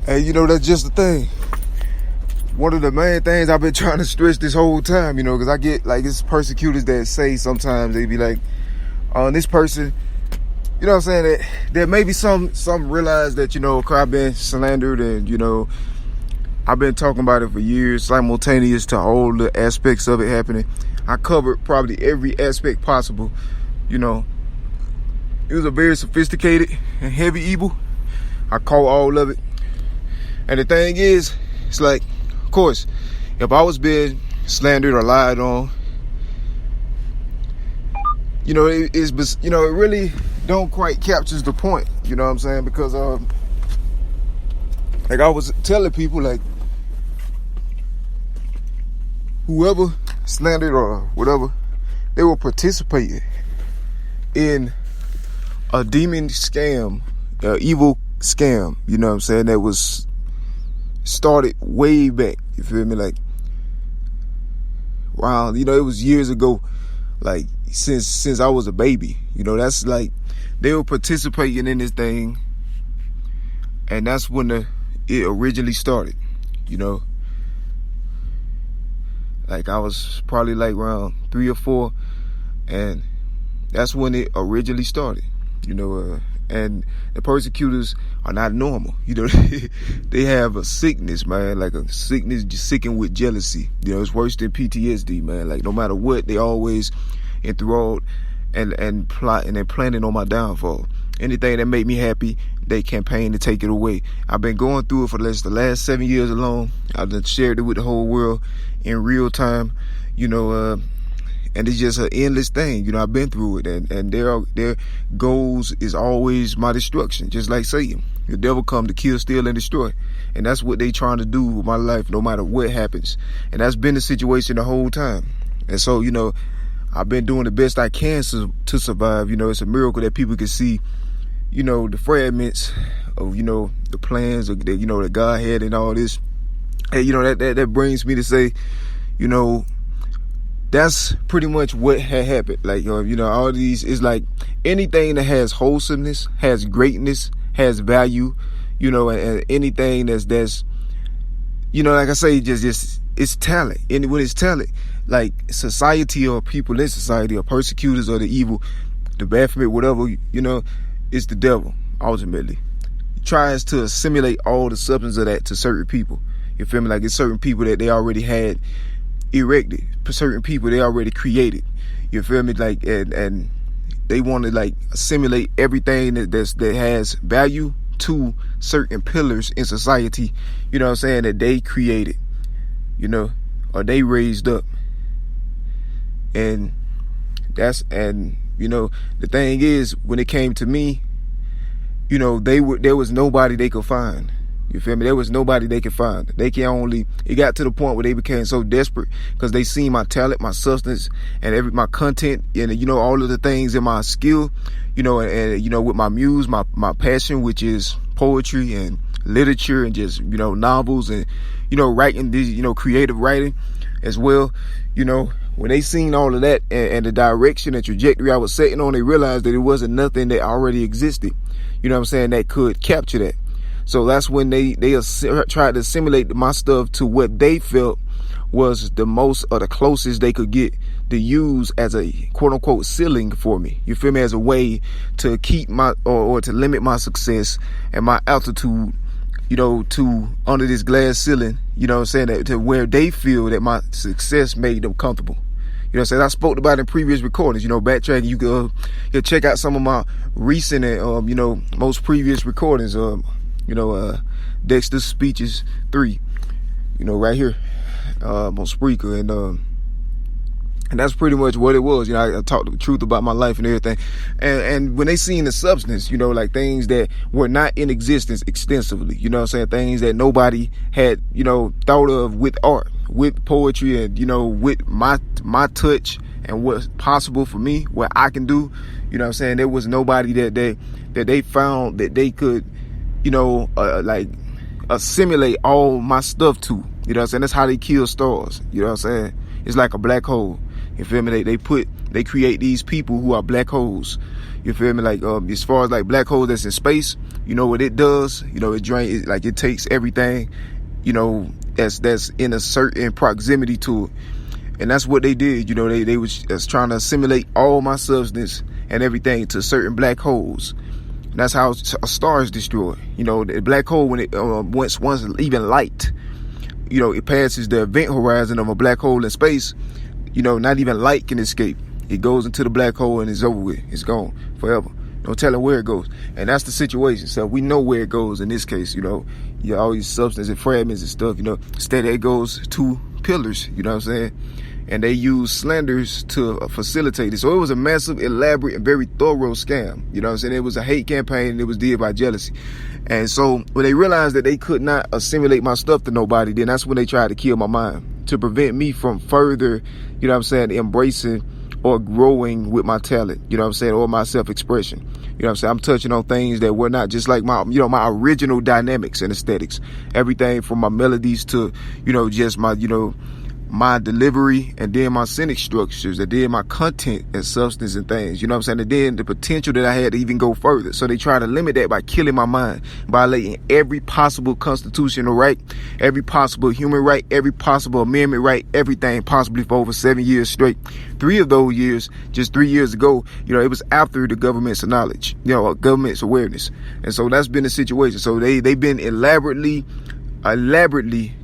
And you know, that's just the thing. One of the main things I've been trying to stress this whole time, you know, because I get like it's persecutors that say sometimes they be like, this person, you know what I'm saying, that there may be some realize that, you know, I've been slandered and, you know, I've been talking about it for years, simultaneous to all the aspects of it happening. I covered probably every aspect possible, you know. It was a very sophisticated and heavy evil. I caught all of it. And the thing is, it's like, of course, if I was being slandered or lied on, you know, it really don't quite captures the point, you know what I'm saying? Because, like I was telling people, like, whoever slandered or whatever, they were participating in a demon scam, evil scam, you know what I'm saying, that was started way back, you feel me, like, wow, you know, it was years ago, like, since I was a baby, you know, that's like, they were participating in this thing, and that's when it originally started, you know, like, I was probably like around 3 or 4, and that's when it originally started, you know, and the persecutors are not normal, you know. They have a sickness, man, like a sickness just sickened with jealousy, you know. It's worse than PTSD, man. Like, no matter what, they always enthralled and plotting and planning on my downfall. Anything that made me happy, they campaign to take it away. I've been going through it for the last 7 years alone. I've just shared it with the whole world in real time, you know, and it's just an endless thing, you know. I've been through it, and their goals is always my destruction, just like Satan. The devil come to kill, steal, and destroy, and that's what they trying to do with my life, no matter what happens. And that's been the situation the whole time. And so, you know, I've been doing the best I can to survive. You know, it's a miracle that people can see, you know, the fragments of, you know, the plans of, you know, that God had and all this. And, you know, that brings me to say, you know, that's pretty much what had happened. Like, you know, all these is like anything that has wholesomeness, has greatness, has value, you know, and anything that's, you know, like I say, just it's talent. And when it's talent, like society or people in society or persecutors or the evil, the Baphomet, whatever, you know, it's the devil, ultimately. He tries to assimilate all the substance of that to certain people. You feel me? Like, it's certain people that they already had erected, certain people they already created, you feel me, like, and they want to like assimilate everything that has value to certain pillars in society, you know what I'm saying, that they created, you know, or they raised up. And you know, the thing is, when it came to me, you know, there was nobody they could find. You feel me? There was nobody they could find. It got to the point where they became so desperate because they seen my talent, my substance, and my content, and, you know, all of the things in my skill, you know, and you know, with my muse, my passion, which is poetry and literature and just, you know, novels and, you know, writing these, you know, creative writing as well. You know, when they seen all of that and the direction and trajectory I was setting on, they realized that it wasn't nothing that already existed, you know what I'm saying, that could capture that. So that's when they tried to assimilate my stuff to what they felt was the most or the closest they could get to use as a quote unquote ceiling for me. You feel me? As a way to keep my or to limit my success and my altitude, you know, to under this glass ceiling, you know what I'm saying, that, to where they feel that my success made them comfortable. You know what I'm saying? I spoke about it in previous recordings, you know, backtracking. You can check out some of my recent and, you know, most previous recordings, you know, Dexter's Speeches 3, you know, right here, on Spreaker, and that's pretty much what it was. You know, I talked the truth about my life and everything, and when they seen the substance, you know, like things that were not in existence extensively, you know what I'm saying, things that nobody had, you know, thought of with art, with poetry, and, you know, with my touch and what's possible for me, what I can do, you know what I'm saying, there was nobody that they found that they could, you know, like assimilate all my stuff to, you know what I'm saying. That's how they kill stars, you know what I'm saying. It's like a black hole, you feel me. They they create these people who are black holes. You feel me? Like, as far as like black holes that's in space, you know what it does? You know, it drains, like it takes everything, you know, that's in a certain proximity to it. And that's what they did. You know, they was trying to assimilate all my substance and everything to certain black holes. And that's how a star is destroyed. You know, the black hole, when it once even light, you know, it passes the event horizon of a black hole in space. You know, not even light can escape. It goes into the black hole and it's over with. It's gone forever. No telling where it goes. And that's the situation. So we know where it goes in this case. You know, all these substances and fragments and stuff. You know, instead it goes to pillars. You know what I'm saying? And they use Slanders to facilitate it. So it was a massive, elaborate, and very thorough scam. You know what I'm saying? It was a hate campaign, and it was did by jealousy. And so when they realized that they could not assimilate my stuff to nobody, then that's when they tried to kill my mind, to prevent me from further, you know what I'm saying, embracing or growing with my talent, you know what I'm saying, or my self-expression. You know what I'm saying? I'm touching on things that were not just like my, you know, my original dynamics and aesthetics. Everything from my melodies to, you know, just my, you know, my delivery, and then my scenic structures, and then my content and substance and things, you know what I'm saying? And then the potential that I had to even go further. So they try to limit that by killing my mind, violating every possible constitutional right, every possible human right, every possible amendment right, everything possibly for over 7 years straight. 3 of those years, just 3 years ago, you know, it was after the government's knowledge, you know, government's awareness. And so that's been the situation. So they've been elaborately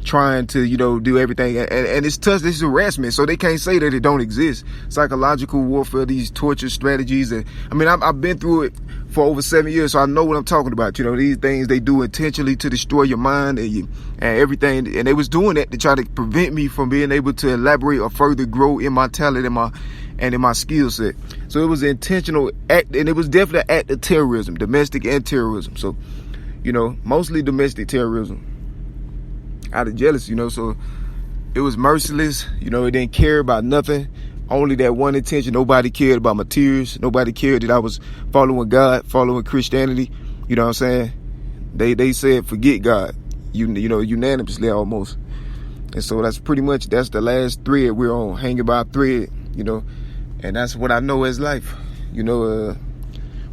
trying to, you know, do everything, and it's tough. This is harassment, so they can't say that it don't exist. Psychological warfare, these torture strategies, and I mean, I've been through it for over 7 years, so I know what I'm talking about. You know, these things they do intentionally to destroy your mind and everything, and they was doing that to try to prevent me from being able to elaborate or further grow in my talent and in my skill set. So it was an intentional act, and it was definitely an act of terrorism, domestic and terrorism. So, you know, mostly domestic terrorism out of jealousy, you know. So it was merciless, you know. It didn't care about nothing, only that one intention. Nobody cared about my tears. Nobody cared that I was following God, following Christianity. You know what I'm saying? They said forget God, you know, unanimously almost. And so that's the last thread we're on, hanging by a thread, you know. And that's what I know as life, you know.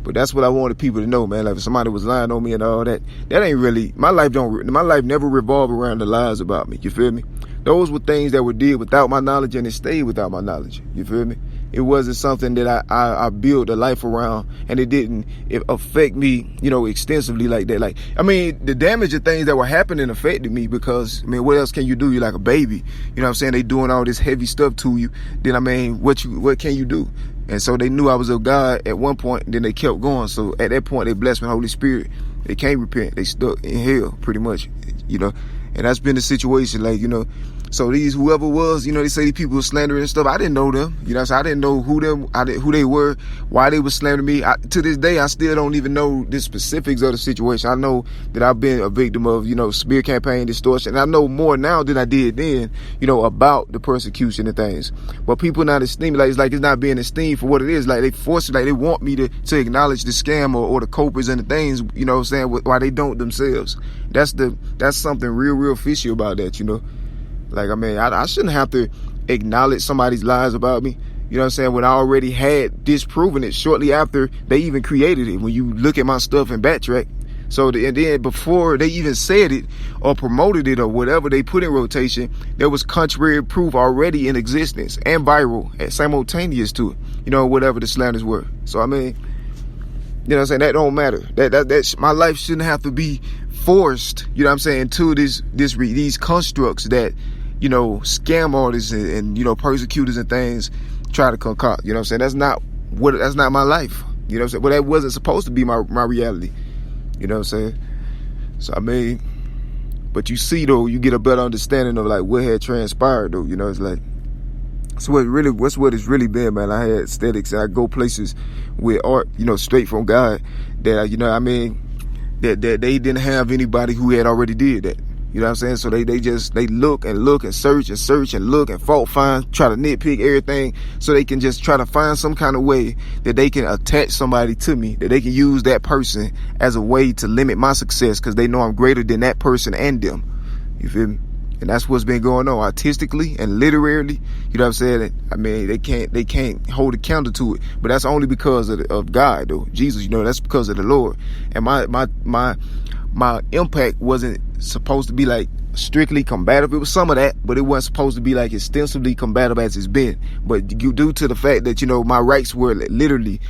But that's what I wanted people to know, man. Like, if somebody was lying on me and all that, that ain't really, my life never revolved around the lies about me. You feel me? Those were things that were did without my knowledge, and it stayed without my knowledge. You feel me? It wasn't something that I built a life around, and it didn't affect me, you know, extensively like that. Like, I mean, the damage of things that were happening affected me because, I mean, what else can you do? You're like a baby. You know what I'm saying? They doing all this heavy stuff to you. Then, I mean, what can you do? And so they knew I was of God at one point, and then they kept going. So at that point, they blessed me with the Holy Spirit. They can't repent. They stuck in hell, pretty much, you know. And that's been the situation, like, you know. So these, whoever was, you know, they say these people were slandering and stuff. I didn't know them, you know. So I didn't know who they were, why they were slandering me. To this day, I still don't even know the specifics of the situation. I know that I've been a victim of, you know, smear campaign, distortion. And I know more now than I did then, you know, about the persecution and things. But people not esteeming, like, it's not being esteemed for what it is. Like, they force it, like they want me to acknowledge the scam or the culprits and the things, you know what I'm saying, why they don't themselves. That's something real fishy about that, you know. Like, I mean, I shouldn't have to acknowledge somebody's lies about me, you know what I'm saying, when I already had disproven it shortly after they even created it, when you look at my stuff and backtrack. So, and then before they even said it or promoted it or whatever they put in rotation, there was contrary proof already in existence and viral and simultaneous to it, you know, whatever the slanders were. So, I mean, you know what I'm saying, that don't matter. That my life shouldn't have to be forced, you know what I'm saying, to these constructs that, you know, scam artists and you know, persecutors and things try to concoct. You know what I'm saying? That's not my life. You know what I'm saying? Well, that wasn't supposed to be my reality. You know what I'm saying? So, I mean, but you see, though, you get a better understanding of like what had transpired, though. You know, it's like, so what it's really been, man. I had aesthetics. I go places with art, you know, straight from God that, you know, I mean, that they didn't have anybody who had already did that. You know what I'm saying? So they look and search and look and fault find, try to nitpick everything so they can just try to find some kind of way that they can attach somebody to me, that they can use that person as a way to limit my success because they know I'm greater than that person and them. You feel me? And that's what's been going on artistically and literally. You know what I'm saying? I mean, they can't hold a candle to it. But that's only because of God, though. Jesus, you know, that's because of the Lord. And my impact wasn't supposed to be like strictly combative. It was some of that, but it wasn't supposed to be like extensively combative as it's been. But due to the fact that, you know, my rights were literally,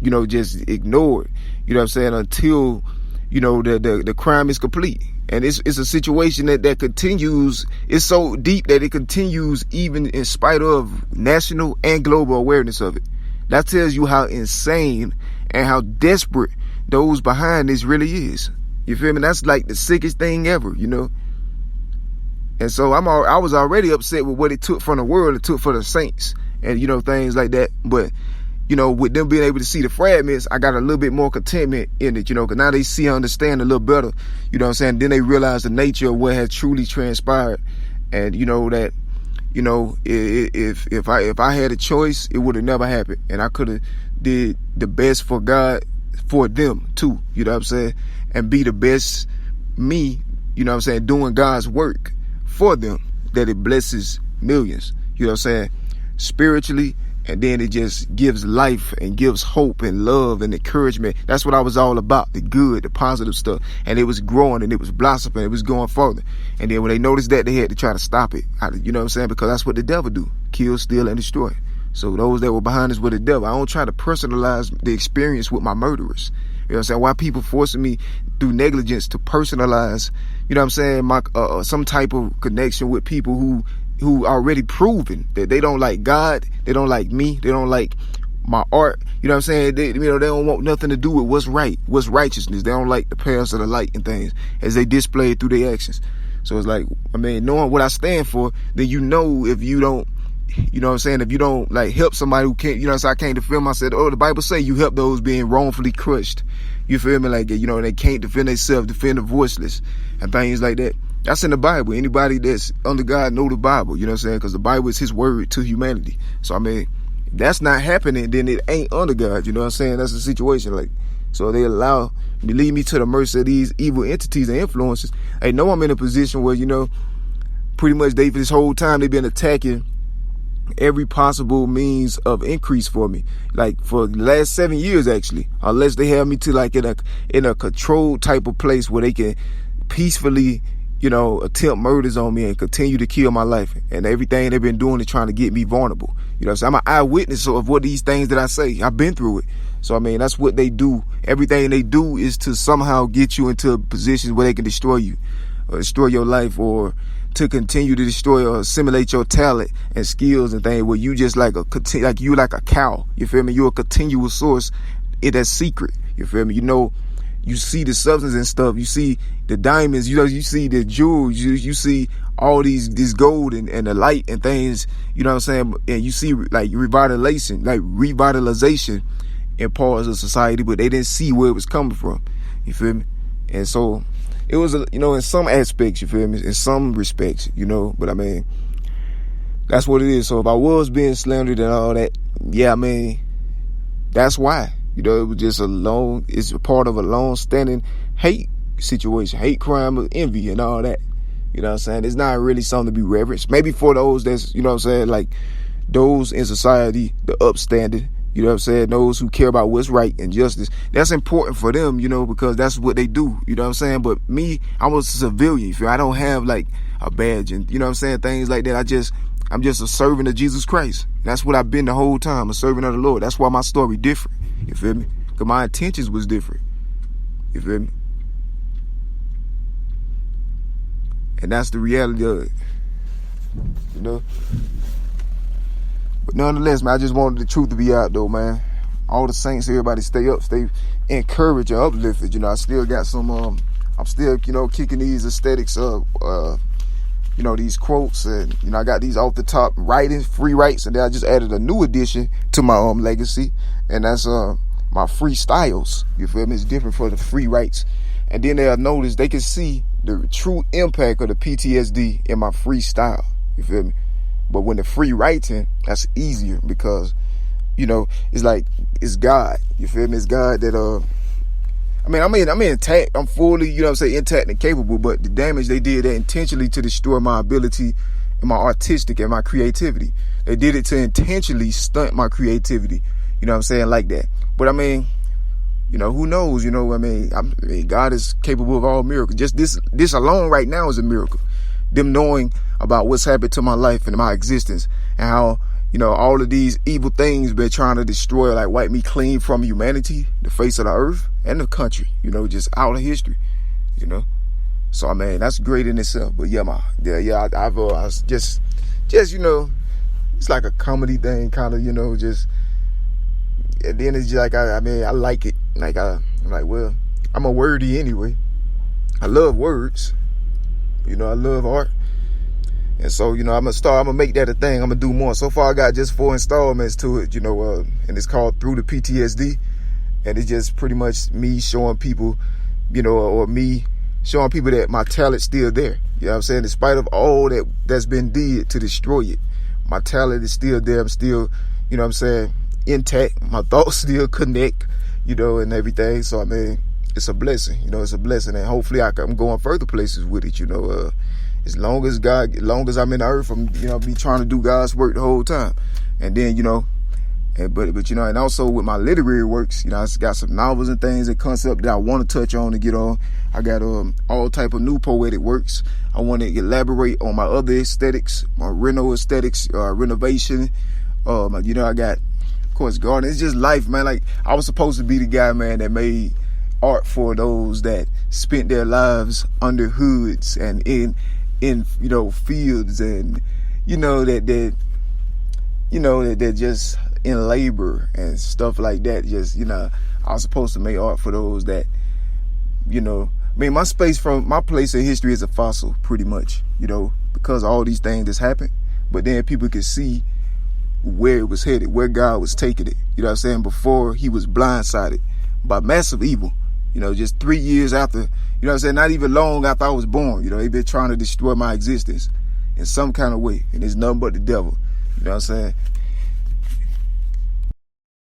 you know, just ignored, you know what I'm saying, until, you know, the crime is complete. And it's a situation that continues. It's so deep that it continues even in spite of national and global awareness of it. That tells you how insane and how desperate those behind this really is. You feel me? That's like the sickest thing ever, you know. And so I was already upset with what it took from the world, it took for the saints, and, you know, things like that. But, you know, with them being able to see the fragments, I got a little bit more contentment in it, you know, because now they see and understand a little better, you know what I'm saying? Then they realize the nature of what has truly transpired. And, you know, that, you know, if I had a choice, it would have never happened. And I could have did the best for God, for them too, you know what I'm saying? And be the best me, you know what I'm saying, doing God's work for them, that it blesses millions, you know what I'm saying, spiritually. And then it just gives life and gives hope and love and encouragement. That's what I was all about, the good, the positive stuff. And it was growing and it was blossoming. It was going further. And then when they noticed that, they had to try to stop it. You know what I'm saying? Because that's what the devil do. Kill, steal, and destroy. So those that were behind us were the devil. I don't try to personalize the experience with my murderers. You know what I'm saying? Why people forcing me through negligence to personalize, you know what I'm saying, my some type of connection with people who already proven that they don't like God, they don't like me, they don't like my art, you know what I'm saying? They don't want nothing to do with what's right, what's righteousness. They don't like the paths of the light and things as they display it through their actions. So it's like, I mean, knowing what I stand for, then you know if you don't, you know what I'm saying, if you don't like help somebody who can't, you know what I'm saying, I can't defend myself. Oh, the Bible say you help those being wrongfully crushed. You feel me? Like, you know, they can't defend themselves, defend the voiceless and things like that. That's in the Bible. Anybody that's under God know the Bible, you know what I'm saying? Because the Bible is his word to humanity. So, I mean, if that's not happening, then it ain't under God, you know what I'm saying? That's the situation. Like, so they lead me to the mercy of these evil entities and influences. I know I'm in a position where, you know, pretty much this whole time they've been attacking every possible means of increase for me, like for the last 7 years actually, unless they have me to like in a controlled type of place where they can peacefully, you know, attempt murders on me and continue to kill my life. And everything they've been doing is trying to get me vulnerable. You know what I'm saying? I'm an eyewitness of what these things that I say. I've been through it. So, I mean, that's what they do. Everything they do is to somehow get you into positions where they can destroy you or destroy your life, or to continue to destroy or assimilate your talent and skills and things, where you just like you like a cow. You feel me? You're a continual source. That's secret. You feel me? You know, you see the substance and stuff. You see the diamonds. You know, you see the jewels. You see all this gold and the light and things. You know what I'm saying? And you see like revitalization in parts of society, but they didn't see where it was coming from. You feel me? And so it was, you know, in some aspects, you feel me? In some respects, you know, but I mean, that's what it is. So if I was being slandered and all that, yeah, I mean, that's why. You know, it was just it's a part of a long-standing hate situation, hate crime, envy and all that. You know what I'm saying? It's not really something to be reverenced. Maybe for those that's, you know what I'm saying, like those in society, the upstanding, you know what I'm saying, those who care about what's right and justice, that's important for them, you know, because that's what they do, you know what I'm saying? But me, I'm a civilian, I don't have like a badge and, you know what I'm saying, things like that. I'm just a servant of Jesus Christ. That's what I've been the whole time, a servant of the Lord. That's why my story different, you feel me? Because my intentions was different, you feel me? And that's the reality of it, you know? But nonetheless, man, I just wanted the truth to be out, though, man. All the saints, everybody stay up, stay encouraged and uplifted. You know, I still got some, I'm still, you know, kicking these aesthetics of, you know, these quotes. And, you know, I got these off the top writing, free writes. And then I just added a new addition to my legacy. And that's my freestyles. You feel me? It's different for the free writes. And then they'll notice, they can see the true impact of the PTSD in my freestyle. You feel me? But when the free writing, that's easier because, you know, it's like, it's God. You feel me? It's God that, I'm intact. I'm fully, you know what I'm saying, intact and capable, but the damage they did that intentionally to destroy my ability and my artistic and my creativity. They did it to intentionally stunt my creativity, you know what I'm saying, like that. But I mean, you know, who knows, you know, I mean, God is capable of all miracles. Just this alone right now is a miracle. Them knowing about what's happened to my life and my existence, and how, you know, all of these evil things been trying to destroy, like wipe me clean from humanity, the face of the earth, and the country, you know, just out of history, you know. So I mean, that's great in itself. But yeah, I've just you know, it's like a comedy thing, kind of, you know, just. And then it's just like I like it. Like I'm like, well, I'm a wordy anyway. I love words, you know. I love art. And so, you know, I'm gonna make that a thing. I'm gonna do more. So far I got just 4 installments to it, you know, and it's called Through the PTSD. And it's just pretty much me showing people, you know, or me showing people that my talent's still there. You know what I'm saying? In spite of all that's been did to destroy it, my talent is still there. I'm still, you know what I'm saying, intact. My thoughts still connect, you know, and everything. So I mean, it's a blessing, you know, it's a blessing. And hopefully I'm going further places with it, you know. As long as I'm in the earth, I'm, you know, be trying to do God's work the whole time. And then, you know, but you know, and also with my literary works, you know, I got some novels and things and concept that I want to touch on and get on. I got all type of new poetic works. I want to elaborate on my other aesthetics, my renovation. You know, I got, of course, garden. It's just life, man. Like, I was supposed to be the guy, man, that made art for those that spent their lives under hoods and in you know, fields, and you know that they're just in labor and stuff like that. Just, you know, I was supposed to make art for those that, you know, I mean, my place in history is a fossil, pretty much, you know, because of all these things that's happened. But then people can see where it was headed, where God was taking it, you know what I'm saying, before he was blindsided by massive evil. You know, just 3 years after, you know what I'm saying, not even long after I was born, you know, they've been trying to destroy my existence in some kind of way. And it's nothing but the devil, you know what I'm saying?